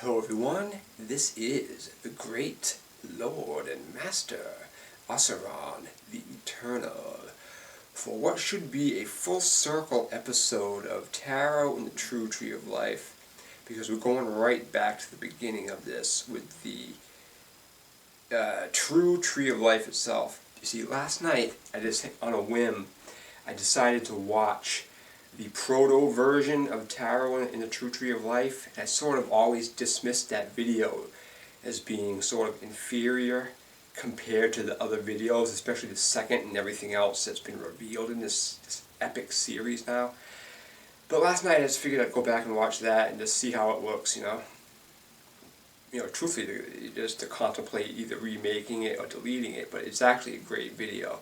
Hello everyone, this is the great Lord and Master, Osiron, the Eternal, for what should be a full circle episode of Tarot and the True Tree of Life, because we're going right back to the beginning of this with the True Tree of Life itself. You see, last night, on a whim, I decided to watch the proto version of Tarot in the True Tree of Life, and I sort of always dismissed that video as being sort of inferior compared to the other videos, especially the second and everything else that's been revealed in this epic series now. But last night I just figured I'd go back and watch that and just see how it looks, truthfully, just to contemplate either remaking it or deleting it, but it's actually a great video.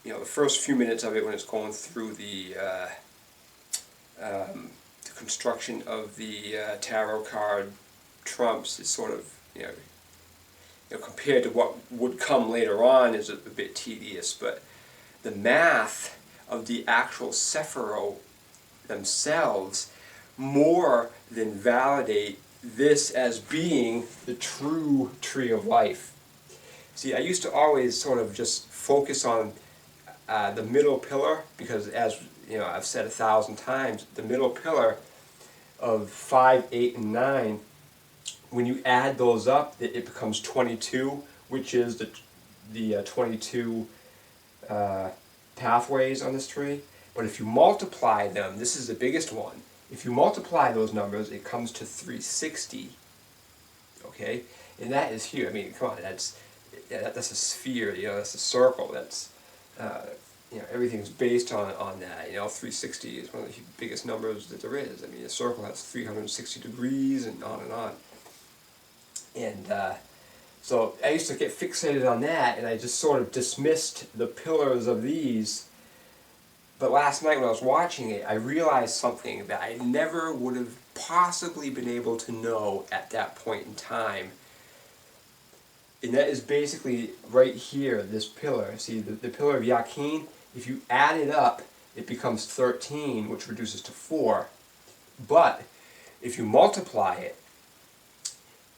The first few minutes of it when it's going through the construction of the tarot card trumps is sort of, compared to what would come later on is a bit tedious, but the math of the actual Sephiroth themselves more than validate this as being the true Tree of Life. See, I used to always sort of just focus on the middle pillar, because as I've said 1,000 times, the middle pillar of 5, 8, and 9, when you add those up, it becomes 22, which is the 22 pathways on this tree. But if you multiply them, this is the biggest one. If you multiply those numbers, it comes to 360. Okay, and that is huge. I mean, come on, that's a sphere. That's a circle. That's everything's based on that. 360 is one of the biggest numbers that there is. I mean, a circle has 360 degrees and on and on. And so I used to get fixated on that, and I just sort of dismissed the pillars of these. But last night when I was watching it, I realized something that I never would have possibly been able to know at that point in time. And that is basically right here, this pillar. See, the pillar of Yakin, if you add it up, it becomes 13, which reduces to 4. But if you multiply it,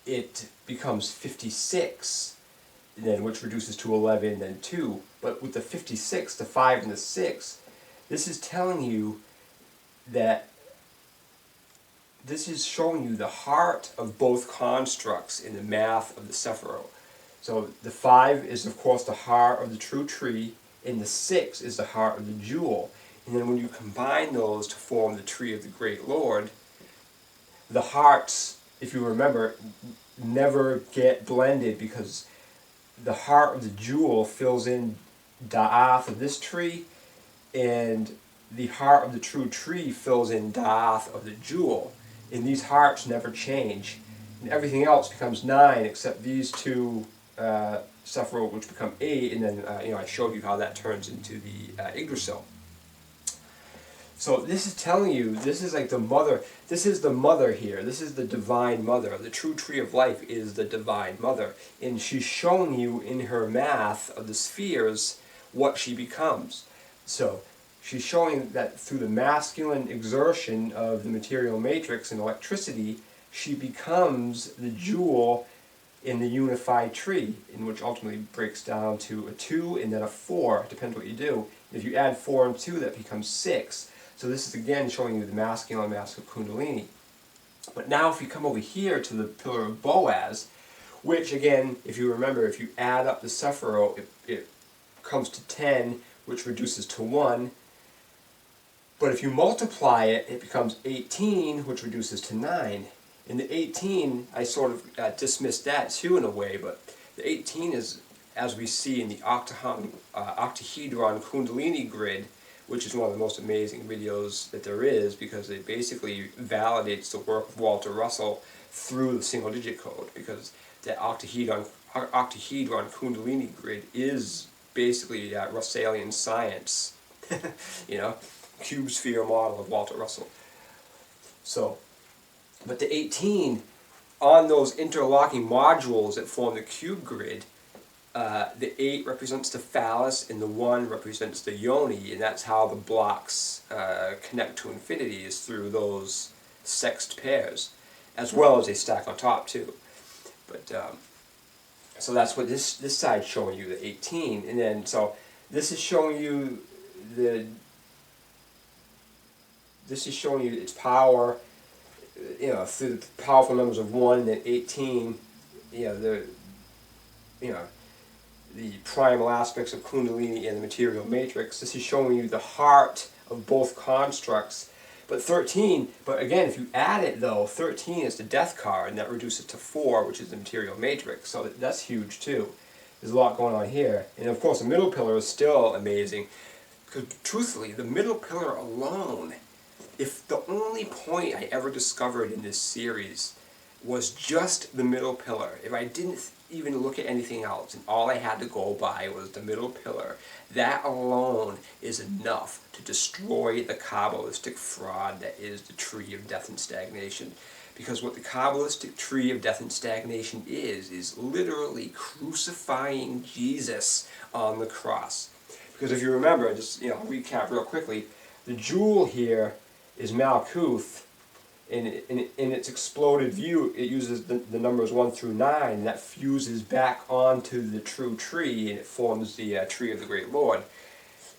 it becomes 56, then which reduces to 11, then 2. But with the 56, the 5, and the 6, this is telling you that this is showing you the heart of both constructs in the math of the Sephiroth. So the 5 is, of course, the heart of the true tree, and the 6 is the heart of the jewel. And then when you combine those to form the tree of the Great Lord, the hearts, if you remember, never get blended, because the heart of the jewel fills in Da'ath of this tree, and the heart of the true tree fills in Da'ath of the jewel. And these hearts never change. And everything else becomes 9 except these two Sephiroth, which become 8, and then I showed you how that turns into the Yggdrasil. So this is telling you, this is like the mother, this is the mother here, this is the divine mother. The true Tree of Life is the divine mother, and she's showing you in her math of the spheres what she becomes. So she's showing that through the masculine exertion of the material matrix and electricity, she becomes the jewel in the unified tree, in which ultimately breaks down to a 2 and then a 4, depends what you do. If you add 4 and 2, that becomes 6. So this is again showing you the masculine mask of Kundalini. But now if you come over here to the pillar of Boaz, which again, if you remember, if you add up the Sephiroth, it comes to 10, which reduces to 1. But if you multiply it, it becomes 18, which reduces to 9. In the 18, I sort of dismissed that too in a way, but the 18 is, as we see in the octahedron Kundalini grid, which is one of the most amazing videos that there is, because it basically validates the work of Walter Russell through the single digit code, because the octahedron Kundalini grid is basically Russellian science, cube sphere model of Walter Russell. So, but the 18, on those interlocking modules that form the cube grid, the 8 represents the phallus and the 1 represents the yoni, and that's how the blocks connect to infinity, is through those sexed pairs. as well as they stack on top too. But so that's what this side's showing you, the 18, and then so this is showing you its power, through the powerful numbers of 1 and then 18, the primal aspects of Kundalini and the material matrix. This is showing you the heart of both constructs. But 13, but again, if you add it though, 13 is the death card, and that reduces to 4, which is the material matrix. So that's huge too. There's a lot going on here. And of course, the middle pillar is still amazing. Because truthfully, the middle pillar alone, if the only point I ever discovered in this series was just the middle pillar, if I didn't even look at anything else and all I had to go by was the middle pillar, that alone is enough to destroy the Kabbalistic fraud that is the tree of death and stagnation. Because what the Kabbalistic tree of death and stagnation is literally crucifying Jesus on the cross. Because if you remember, just recap real quickly, the jewel here is Malkuth. In its exploded view, it uses the numbers 1 through 9, and that fuses back onto the true tree, and it forms the tree of the Great Lord.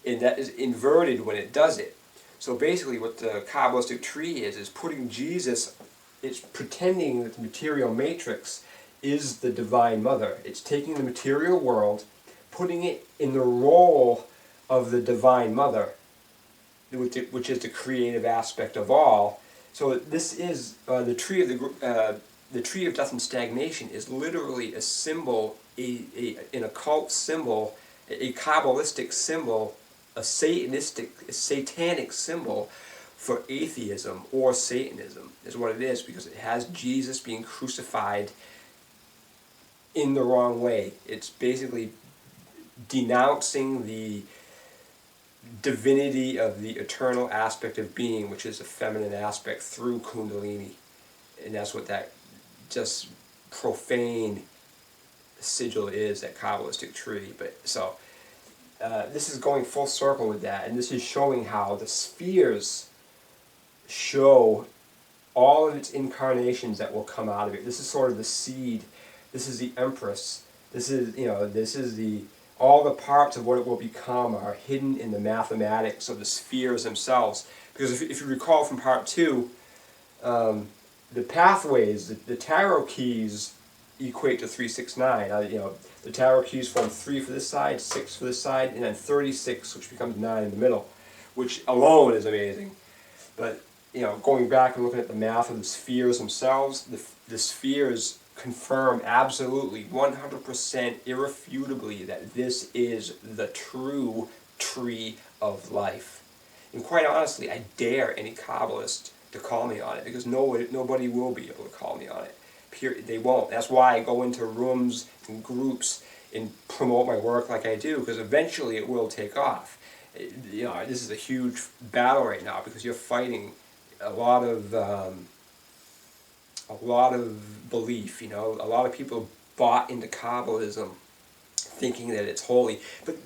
And that is inverted when it does it. So basically what the Kabbalistic tree is putting Jesus, it's pretending that the material matrix is the Divine Mother. It's taking the material world, putting it in the role of the Divine Mother, which is the creative aspect of all. So this is the tree of the tree of death and stagnation is literally a symbol, an occult symbol, a Kabbalistic symbol, a satanic symbol for atheism or Satanism is what it is, because it has Jesus being crucified in the wrong way. It's basically denouncing the divinity of the eternal aspect of being, which is a feminine aspect through Kundalini. And that's what that just profane sigil is, that Kabbalistic tree. But so this is going full circle with that, and this is showing how the spheres show all of its incarnations that will come out of it. This is sort of the seed. This is the Empress. This is all the parts of what it will become are hidden in the mathematics of the spheres themselves. Because if you recall from part 2, the pathways, the tarot keys equate to 369. The tarot keys form 3 for this side, 6 for this side, and then 36, which becomes 9 in the middle, which alone is amazing. But going back and looking at the math of the spheres themselves, the spheres confirm absolutely 100% irrefutably that this is the true tree of life. And quite honestly, I dare any Kabbalist to call me on it, because nobody will be able to call me on it. They won't. That's why I go into rooms and groups and promote my work like I do, because eventually it will take off. This is a huge battle right now, because you're fighting a lot of belief. A lot of people bought into Kabbalism thinking that it's holy. But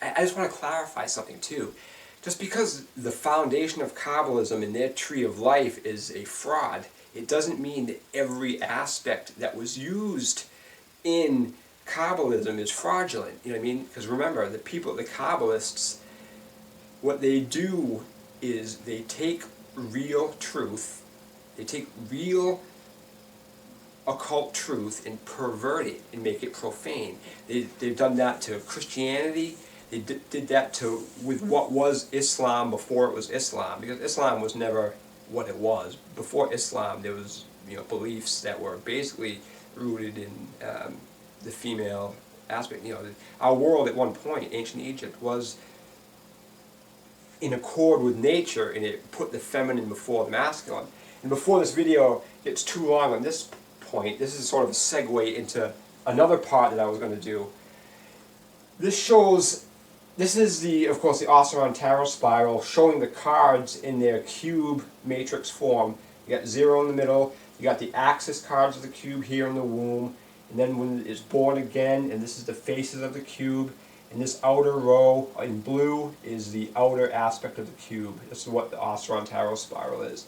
I just want to clarify something too. Just because the foundation of Kabbalism and their tree of life is a fraud, it doesn't mean that every aspect that was used in Kabbalism is fraudulent. You know what I mean? Because remember, the Kabbalists, what they do is they take real truth, they take real occult truth and pervert it and make it profane. They've done that to Christianity. They did that with what was Islam before it was Islam, because Islam was never what it was. Before Islam, there was beliefs that were basically rooted in the female aspect. Our world at one point, ancient Egypt, was in accord with nature, and it put the feminine before the masculine. And before this video gets too long on this point, this is sort of a segue into another part that I was going to do. This is of course the Osiron Tarot Spiral, showing the cards in their cube matrix form. You got 0 in the middle, you got the axis cards of the cube here in the womb, and then when it's born again, and this is the faces of the cube, and this outer row in blue is the outer aspect of the cube. This is what the Osiron Tarot Spiral is.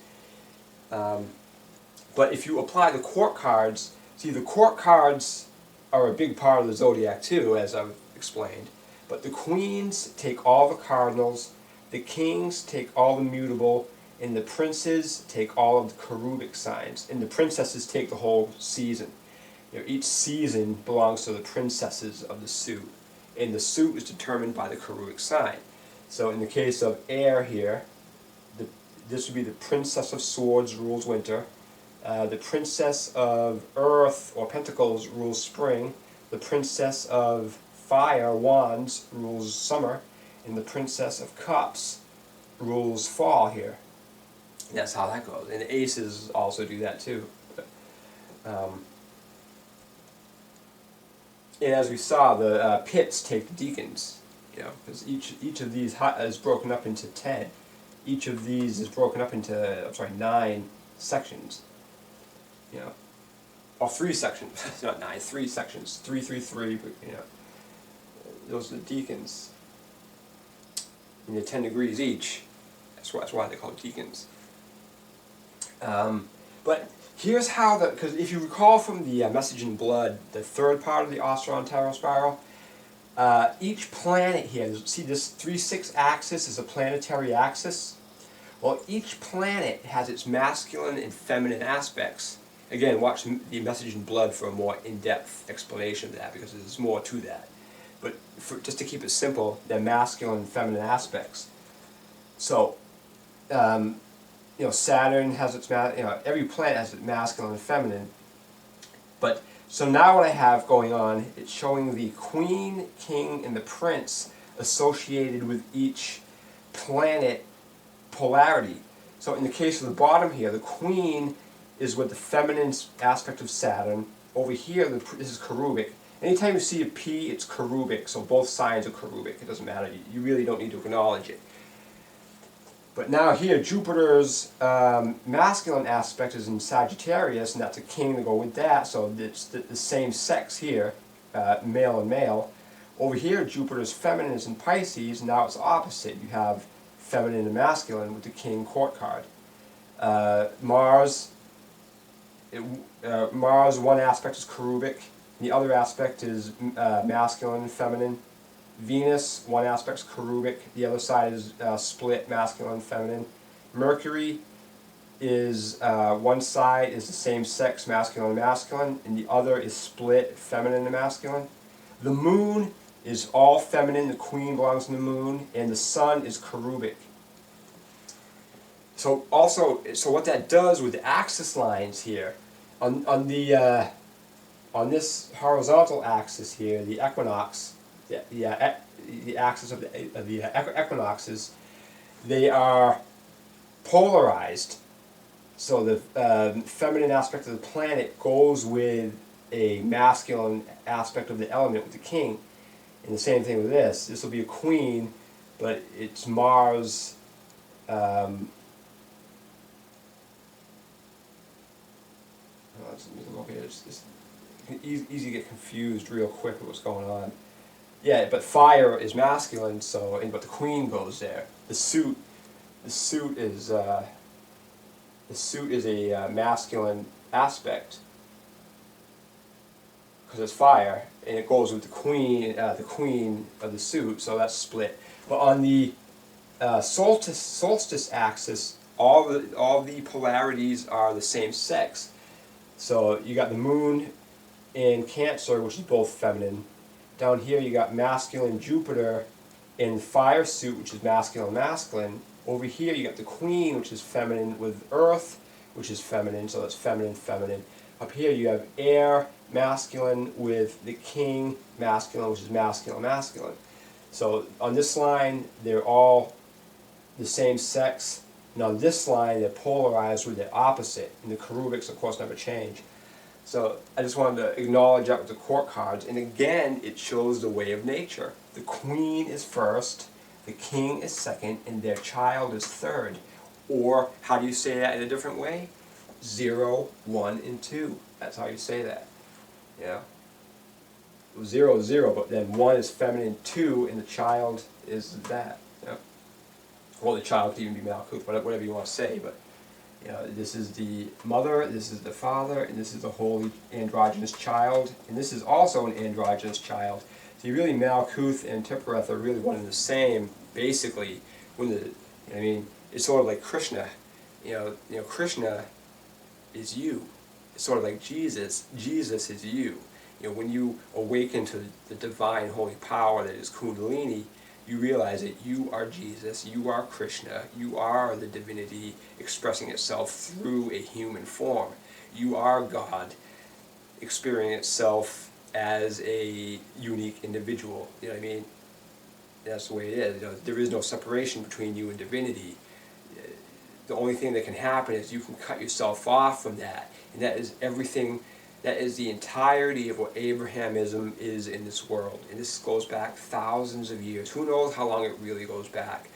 But if you apply the court cards, see, the court cards are a big part of the zodiac too, as I've explained. But the queens take all the cardinals, the kings take all the mutable, and the princes take all of the cherubic signs, and the princesses take the whole season. You know, each season belongs to the princesses of the suit, and the suit is determined by the cherubic sign. So in the case of air here, this would be the Princess of Swords rules winter, the Princess of Earth or Pentacles rules spring, the Princess of Fire, Wands, rules summer, and the Princess of Cups rules fall here. And that's how that goes. And the aces also do that too. And as we saw, the pits take the deacons, you know, because each of these is broken up into 10. Each of these is broken up into, 9 sections. You know, or 3 sections, not 9, 3 sections, 3, 3, 3, but, you know, those are the deacons. And they're 10 degrees each. That's why they're called deacons. But here's how because if you recall from the Message in Blood, the third part of the Osiron Tarot Spiral, each planet here, see this 3-6 axis is a planetary axis? Well, each planet has its masculine and feminine aspects. Again, watch the Message in Blood for a more in-depth explanation of that, because there's more to that. But just to keep it simple, they're masculine and feminine aspects. So, you know, Saturn has its, every planet has its masculine and feminine. But, so now what I have going on, it's showing the Queen, King, and the Prince associated with each planet polarity. So in the case of the bottom here, the Queen is with the feminine aspect of Saturn. Over here, this is cherubic. Anytime you see a P, it's cherubic, so both sides are cherubic. It doesn't matter. You really don't need to acknowledge it. But now here, Jupiter's masculine aspect is in Sagittarius, and that's a king to go with that, so it's the same sex here, male and male. Over here, Jupiter's feminine is in Pisces, now it's opposite. You have feminine and masculine with the king court card. Mars, one aspect is cherubic, the other aspect is masculine and feminine. Venus, one aspect is cherubic, the other side is split, masculine and feminine. Mercury is, one side is the same sex, masculine and masculine, and the other is split, feminine and masculine. The moon is all feminine, the queen belongs to the moon, and the sun is cherubic. So what that does with the axis lines here, on this horizontal axis here, the equinox, the axis of the equinoxes, they are polarized. So the feminine aspect of the planet goes with a masculine aspect of the element with the king. And the same thing with this. This will be a queen, but it's Mars. It's easy to get confused real quick with what's going on. Yeah, but fire is masculine, but the queen goes there. The suit is a masculine aspect because it's fire, and it goes with the queen of the suit, so that's split. But on the solstice axis, all the polarities are the same sex. So you got the moon in Cancer, which is both feminine. Down here you got masculine Jupiter in fire suit, which is masculine. Over here you got the queen, which is feminine, with Earth, which is feminine, so that's feminine. Up here you have air, masculine, with the king, masculine, which is masculine. So on this line, they're all the same sex. And on this line, they're polarized with the opposite, and the cherubics, of course, never change. So I just wanted to acknowledge that with the court cards. And again, it shows the way of nature. The queen is first, the king is second, and their child is third. Or, how do you say that in a different way? 0, 1, and 2. That's how you say that. Yeah. 0 is 0, but then 1 is feminine, 2, and the child is that. Yeah. Well, the child could even be Malkuth, whatever you want to say, but This is the mother, this is the father, and this is the holy androgynous child, and this is also an androgynous child. So really, Malkuth and Sephiroth are really one and the same, basically. It's sort of like Krishna. Krishna is you. It's sort of like Jesus. Jesus is you. When you awaken to the divine holy power that is Kundalini, you realize that you are Jesus, you are Krishna, you are the divinity expressing itself through a human form. You are God experiencing itself as a unique individual. You know what I mean? That's the way it is. There is no separation between you and divinity. The only thing that can happen is you can cut yourself off from that. And that is everything, that is the entirety of what Abrahamism is in this world. And this goes back thousands of years. Who knows how long it really goes back.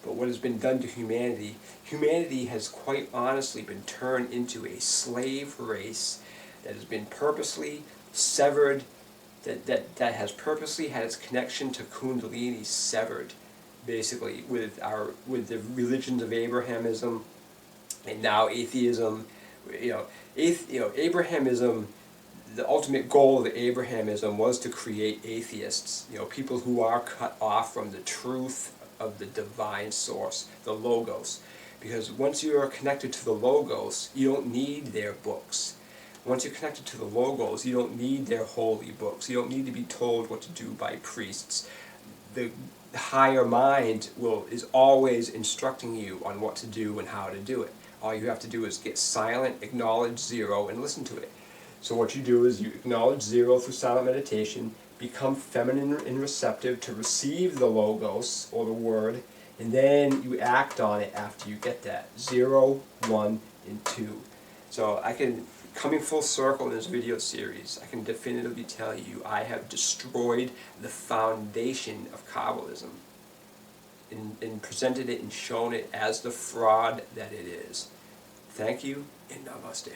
But what has been done to humanity, humanity has quite honestly been turned into a slave race that has been purposely severed, that has purposely had its connection to Kundalini severed, basically, with the religions of Abrahamism and now atheism. Abrahamism, the ultimate goal of Abrahamism was to create atheists, people who are cut off from the truth of the divine source, the Logos. Because once you are connected to the Logos, you don't need their books. Once you're connected to the Logos, you don't need their holy books. You don't need to be told what to do by priests. The higher mind is always instructing you on what to do and how to do it. All you have to do is get silent, acknowledge zero, and listen to it. So what you do is you acknowledge zero through silent meditation, become feminine and receptive to receive the Logos, or the word, and then you act on it after you get that. 0, 1, and 2. So coming full circle in this video series, I can definitively tell you I have destroyed the foundation of Kabbalism and presented it and shown it as the fraud that it is. Thank you, and namaste.